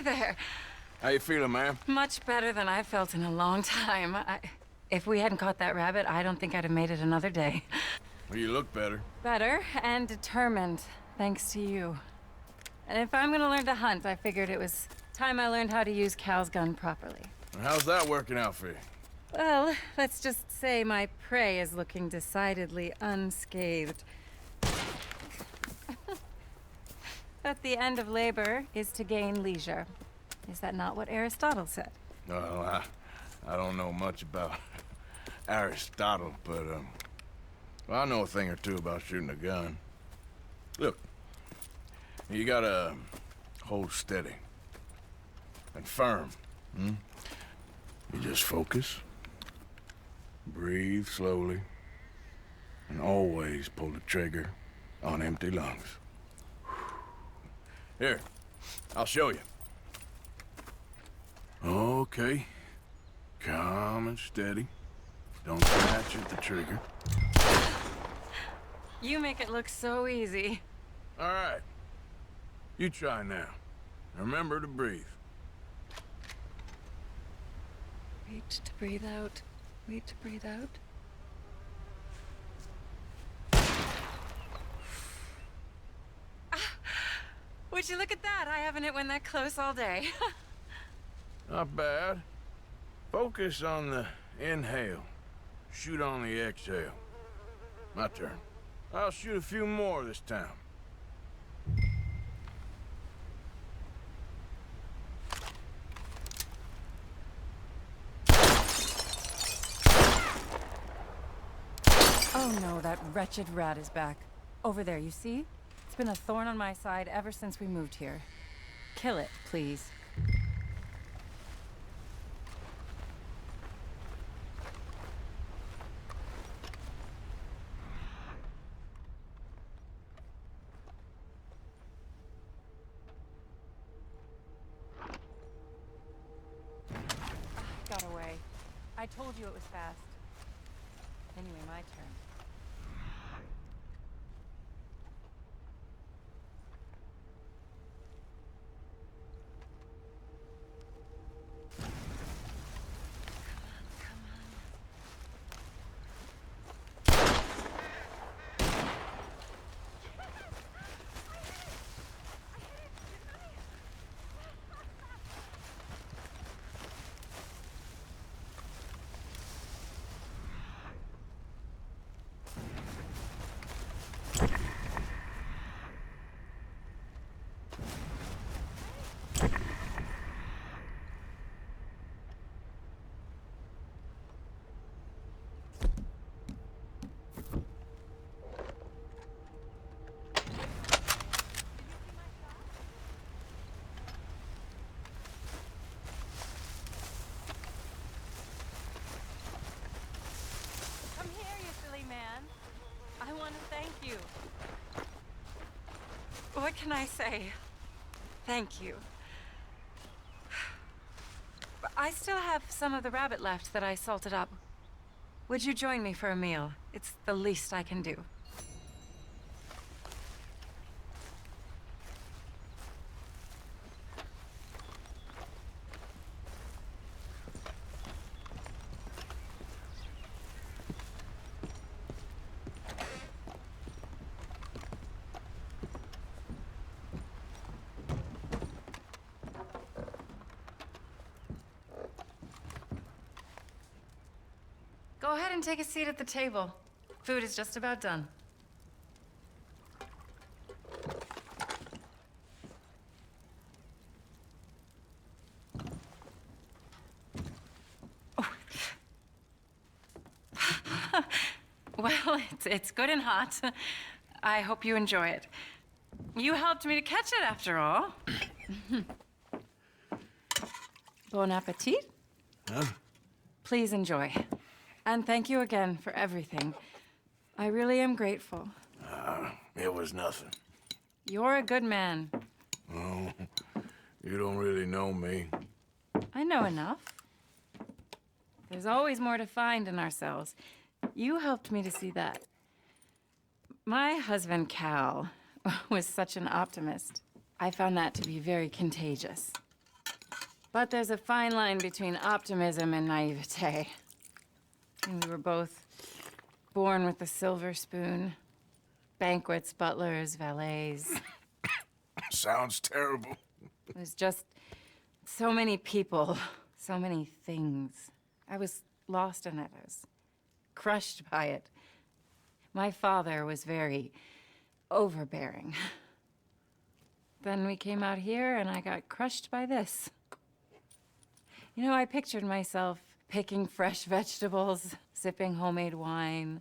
there. How you feeling, ma'am? Much better than I felt in a long time. If we hadn't caught that rabbit, I don't think I'd have made it another day. Well, you look better. Better and determined, thanks to you. And if I'm gonna learn to hunt, I figured it was time I learned how to use Cal's gun properly. And how's that working out for you? Well, let's just say my prey is looking decidedly unscathed. But the end of labor is to gain leisure. Is that not what Aristotle said? Well, I don't know much about Aristotle, but, well, I know a thing or two about shooting a gun. Look, you gotta hold steady and firm, You just focus, breathe slowly, and always pull the trigger on empty lungs. Here, I'll show you. Okay. Calm and steady. Don't snatch at the trigger. You make it look so easy. All right. You try now. Remember to breathe. Wait to breathe out. Wait to breathe out. Would you look at that? I haven't hit one that close all day. Not bad. Focus on the inhale. Shoot on the exhale. My turn. I'll shoot a few more this time. Oh no, that wretched rat is back. Over there, you see? It's been a thorn on my side ever since we moved here. Kill it, please. Got away. I told you it was fast. Anyway, my turn. Come here, you silly man. I want to thank you. What can I say? Thank you. But I still have some of the rabbit left that I salted up. Would you join me for a meal? It's the least I can do. Go ahead and take a seat at the table. Food is just about done. Oh. Well, it's good and hot. I hope you enjoy it. You helped me to catch it, after all. Bon appetit. Huh? Please enjoy. And thank you again for everything. I really am grateful. It was nothing. You're a good man. Oh, you don't really know me. I know enough. There's always more to find in ourselves. You helped me to see that. My husband, Cal, was such an optimist. I found that to be very contagious. But there's a fine line between optimism and naivete. And we were both born with the silver spoon. Banquets, butlers, valets. Sounds terrible. There's just so many people, so many things. I was lost in it. I was crushed by it. My father was very overbearing. Then we came out here and I got crushed by this. You know, I pictured myself picking fresh vegetables, sipping homemade wine,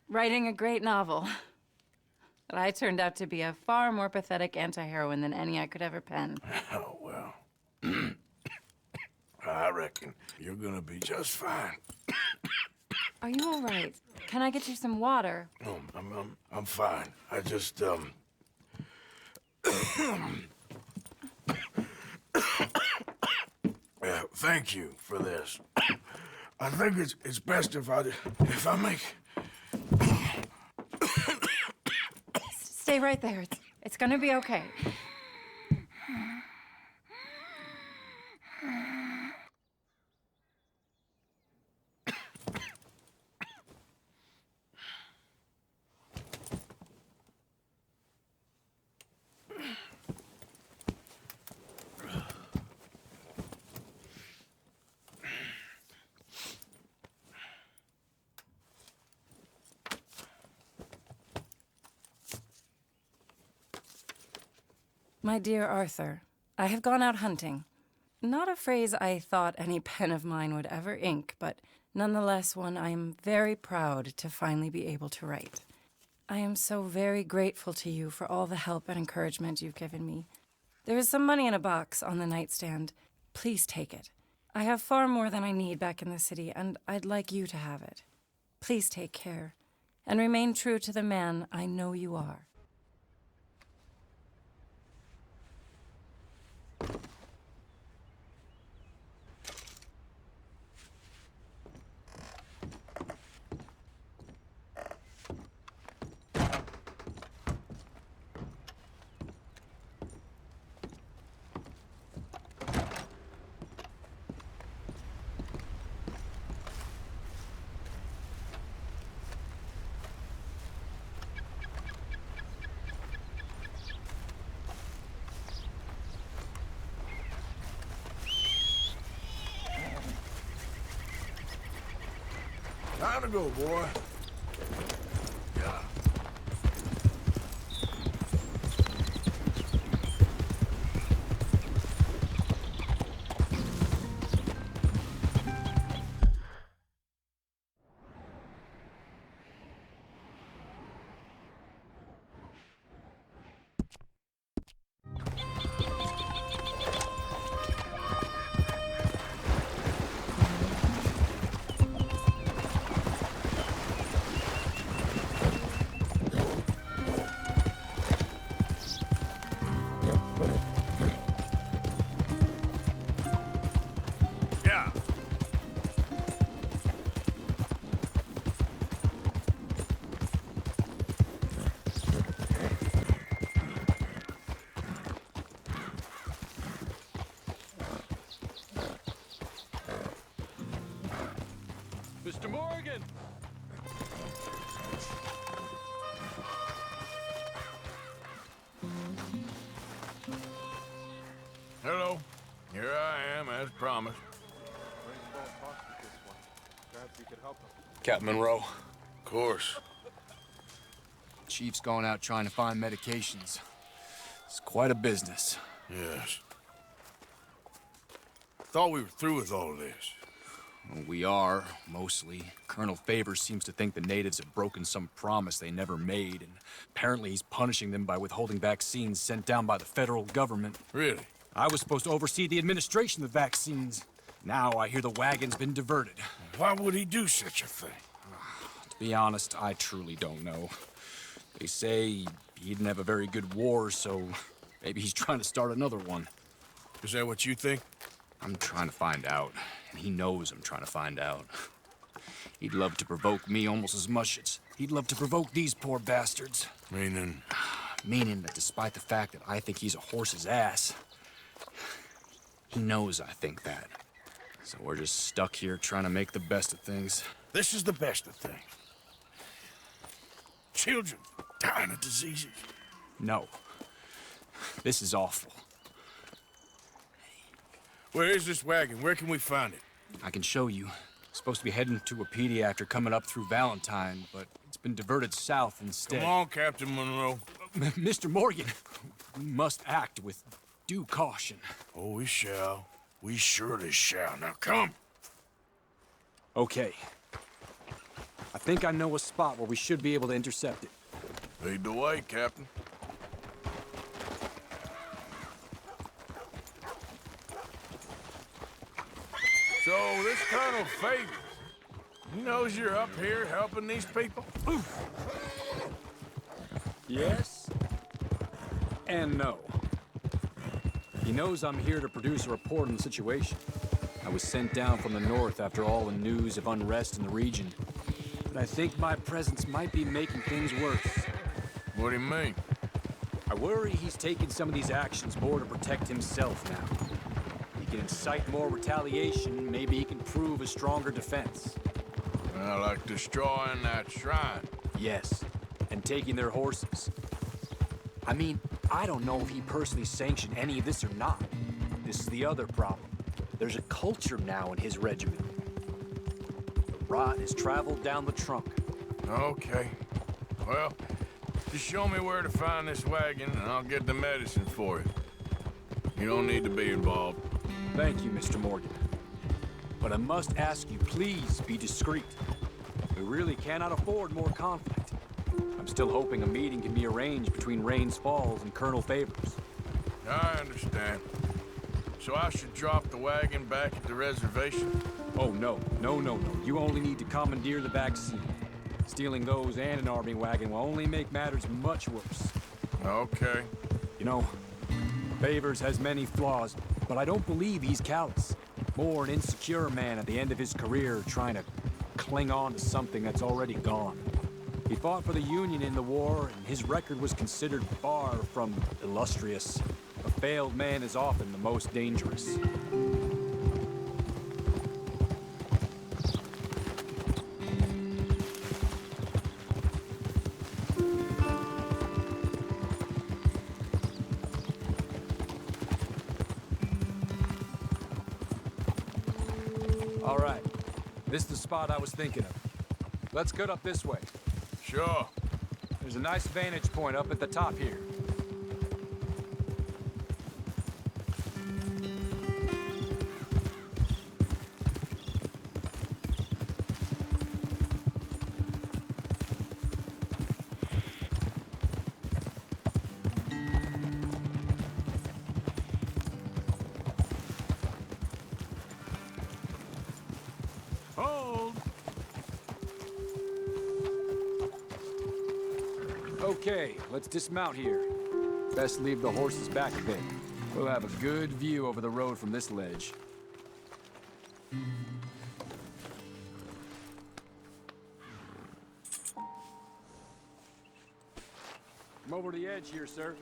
writing a great novel. But I turned out to be a far more pathetic anti-heroine than any I could ever pen. Oh, well. I reckon you're gonna be just fine. Are you all right? Can I get you some water? No, I'm fine. I just, yeah, thank you for this. I think it's best if I make... Stay right there. It's gonna be okay. My dear Arthur, I have gone out hunting. Not a phrase I thought any pen of mine would ever ink, but nonetheless one I am very proud to finally be able to write. I am so very grateful to you for all the help and encouragement you've given me. There is some money in a box on the nightstand. Please take it. I have far more than I need back in the city, and I'd like you to have it. Please take care, and remain true to the man I know you are. Time to go, boy. Yeah. Yeah. Mr. Morgan! Hello. Here I am, as promised. Captain Monroe, Of course. Chief's going out trying to find medications. It's quite a business. Yes. Thought we were through with all this. Well, we are, mostly. Colonel Favors seems to think the natives have broken some promise they never made, and apparently he's punishing them by withholding vaccines sent down by the federal government. Really? I was supposed to oversee the administration of the vaccines. Now I hear the wagon's been diverted. Why would he do such a thing? To be honest, I truly don't know. They say he didn't have a very good war, so maybe he's trying to start another one. Is that what you think? I'm trying to find out, and he knows I'm trying to find out. He'd love to provoke me almost as much as he'd love to provoke these poor bastards. Meaning? Meaning that despite the fact that I think he's a horse's ass, He knows I think that. So we're just stuck here trying to make the best of things. This is the best of things. Children dying of diseases. No. This is awful. Where is this wagon? Where can we find it? I can show you. Supposed to be heading to a pediatric coming up through Valentine, but it's been diverted south instead. Come on, Captain Monroe. Mr. Morgan, we must act with due caution. Oh, we shall. We surely shall. Now come. Okay. I think I know a spot where we should be able to intercept it. Lead the way, Captain. So, this Colonel Favors, he knows you're up here helping these people? Yes and no. He knows I'm here to produce a report on the situation. I was sent down from the north after all the news of unrest in the region. But I think my presence might be making things worse. What do you mean? I worry he's taking some of these actions more to protect himself now. He can incite more retaliation, maybe he can prove a stronger defense. Like destroying that shrine. Yes, and taking their horses. I mean, I don't know if he personally sanctioned any of this or not. This is the other problem. There's a culture now in his regiment. The rot has traveled down the trunk. Okay. Well, just show me where to find this wagon, and I'll get the medicine for it. You don't need to be involved. Thank you, Mr. Morgan. But I must ask you, please be discreet. We really cannot afford more conflict. I'm still hoping a meeting can be arranged between Rains Falls and Colonel Favors. I understand. So I should drop the wagon back at the reservation? Oh, no. You only need to commandeer the vaccine. Stealing those and an army wagon will only make matters much worse. Okay. You know, Favors has many flaws, but I don't believe he's callous. More an insecure man at the end of his career trying to cling on to something that's already gone. He fought for the Union in the war, and his record was considered far from illustrious. A failed man is often the most dangerous. All right. This is the spot I was thinking of. Let's cut up this way. Sure. There's a nice vantage point up at the top here. Hold. Okay, let's dismount here. Best leave the horses back a bit. We'll have a good view over the road from this ledge. Come over to the edge here, sir.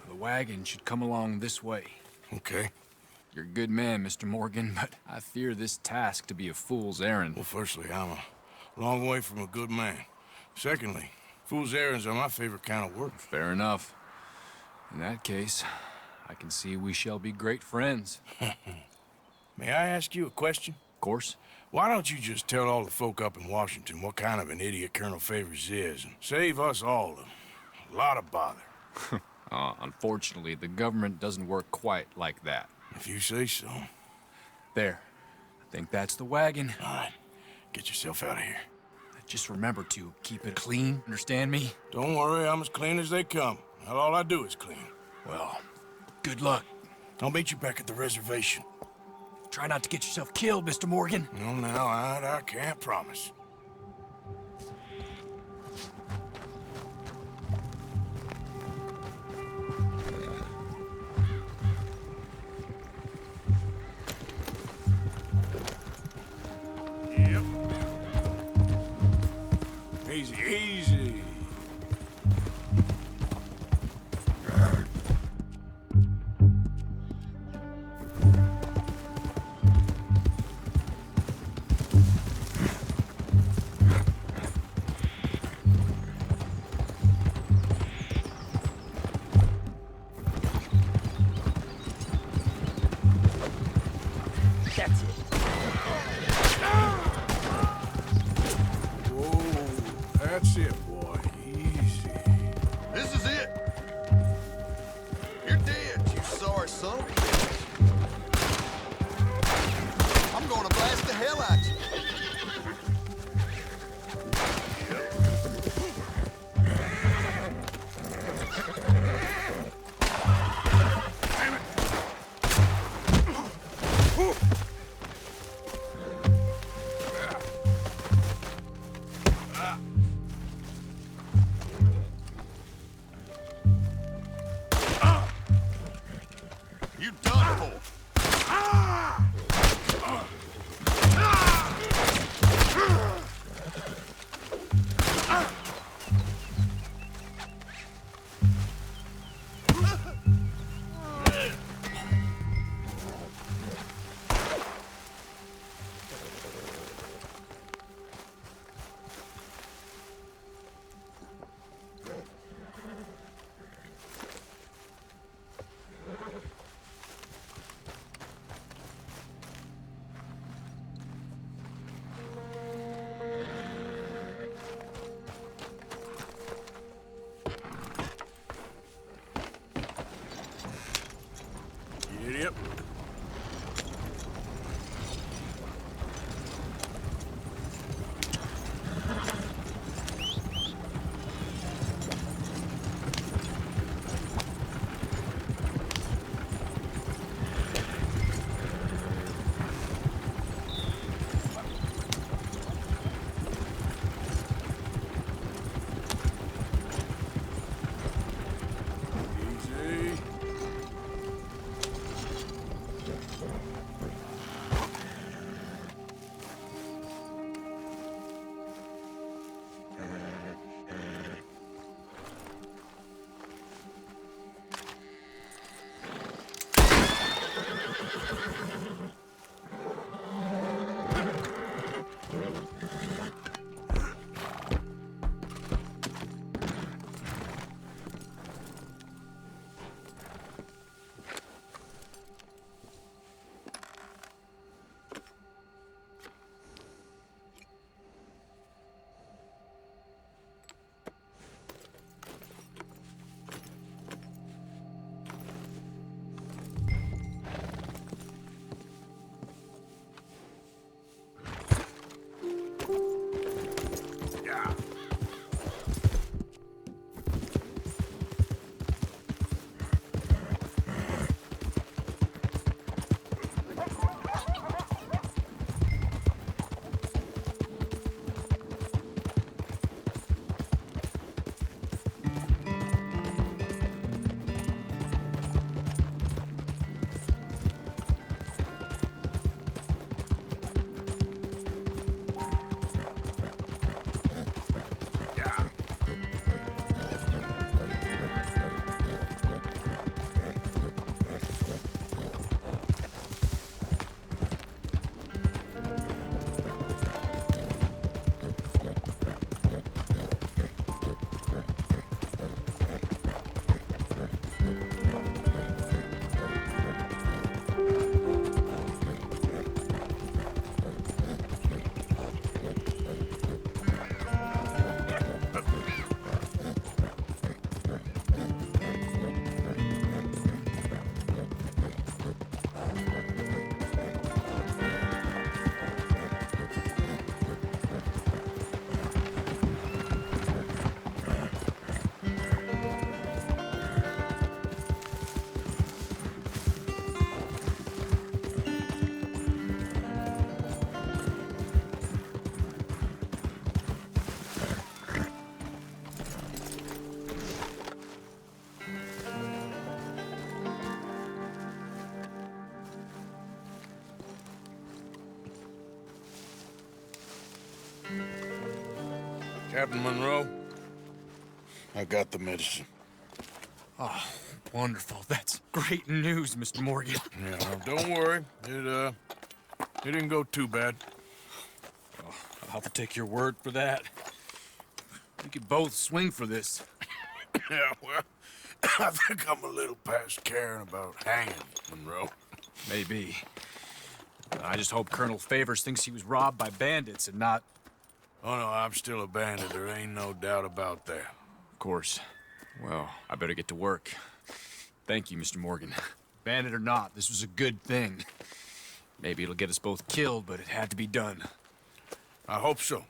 The wagon should come along this way. Okay. You're a good man, Mr. Morgan, but I fear this task to be a fool's errand. Well, firstly, I'm a long way from a good man. Secondly, fool's errands are my favorite kind of work. Fair enough. In that case, I can see we shall be great friends. May I ask you a question? Of course. Why don't you just tell all the folk up in Washington what kind of an idiot Colonel Favors is, and save us all a lot of bother? Unfortunately, the government doesn't work quite like that. If you say so. There. I think that's the wagon. All right, get yourself out of here. Just remember to keep it clean, understand me? Don't worry, I'm as clean as they come. Not all I do is clean. Well, good luck. I'll meet you back at the reservation. Try not to get yourself killed, Mr. Morgan. No, now, I can't promise. Yep. Easy, easy. That's it. Whoa, that's it, boy. Easy. This is it. You're dead, you sorry son of a bitch. I'm gonna blast the hell out you. You done for. Idiot. Easy. Captain Monroe, I got the medicine. Oh, wonderful. That's great news, Mr. Morgan. Yeah, well, don't worry. It didn't go too bad. I'll have to take your word for that. We could both swing for this. Yeah, well, I think I'm a little past caring about hanging, Monroe. Maybe. I just hope Colonel Favors thinks he was robbed by bandits and not... Oh, no, I'm still a bandit. There ain't no doubt about that. Of course. Well, I better get to work. Thank you, Mr. Morgan. Bandit or not, this was a good thing. Maybe it'll get us both killed, but it had to be done. I hope so.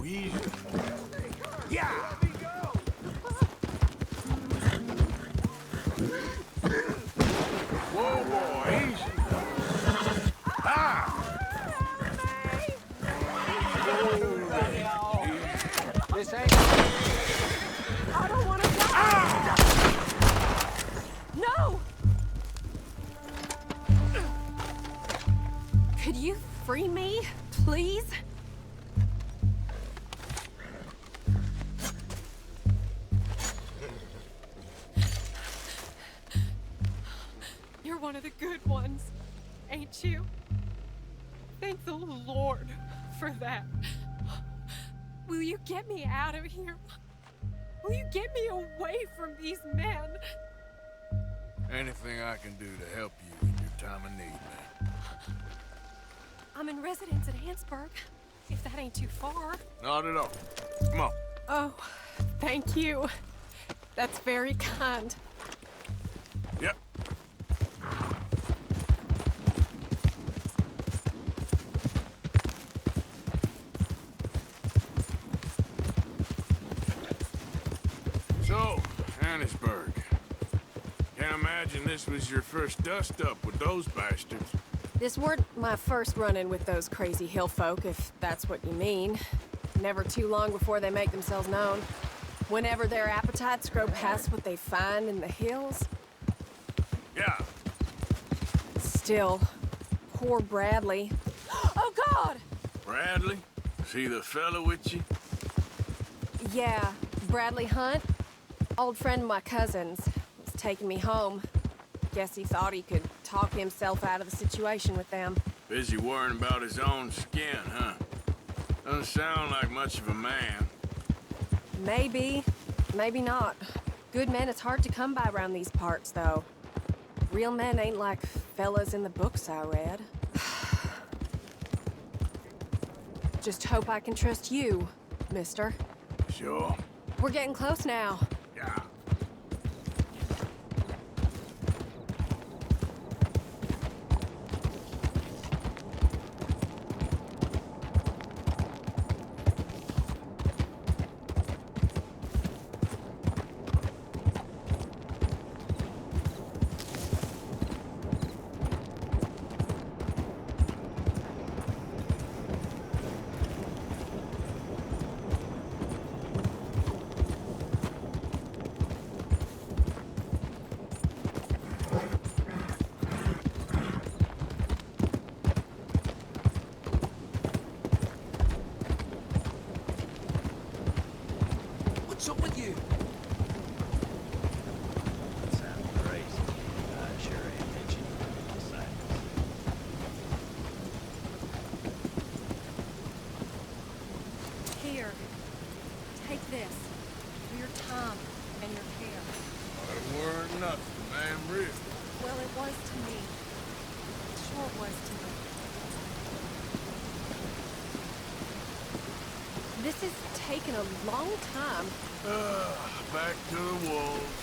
Easy. Yeah! Whoa, boy, easy. Ah! This ain't... I don't want to die! No! Could you free me, please? You're one of the good ones, ain't you? Thank the Lord for that. Will you get me out of here? Will you get me away from these men? Anything I can do to help you in your time of need, man. I'm in residence at Hansburg, if that ain't too far. Not at all. Come on. Oh, thank you. That's very kind. Yep. So, Hannesburg. Can't imagine this was your first dust-up with those bastards. This weren't my first run-in with those crazy hill folk, if that's what you mean. Never too long before they make themselves known. Whenever their appetites grow past what they find in the hills. Yeah. Still, poor Bradley. Oh, God! Bradley? Is he the fella with you? Yeah, Bradley Hunt. Old friend of my cousin's. Was taking me home. Guess he thought he could talk himself out of the situation with them. Busy worrying about his own skin, huh? Doesn't sound like much of a man. Maybe, maybe not. Good men is hard to come by around these parts, though. Real men ain't like fellas in the books I read. Just hope I can trust you, mister. Sure. We're getting close now. Yeah. What's up with you? Sounds crazy. I sure ain't mentioned Here, take this for your time and your care. It weren't nothing, man, real. Well, it was to me. It sure was to me. This has taken a long time. Back to the wolves.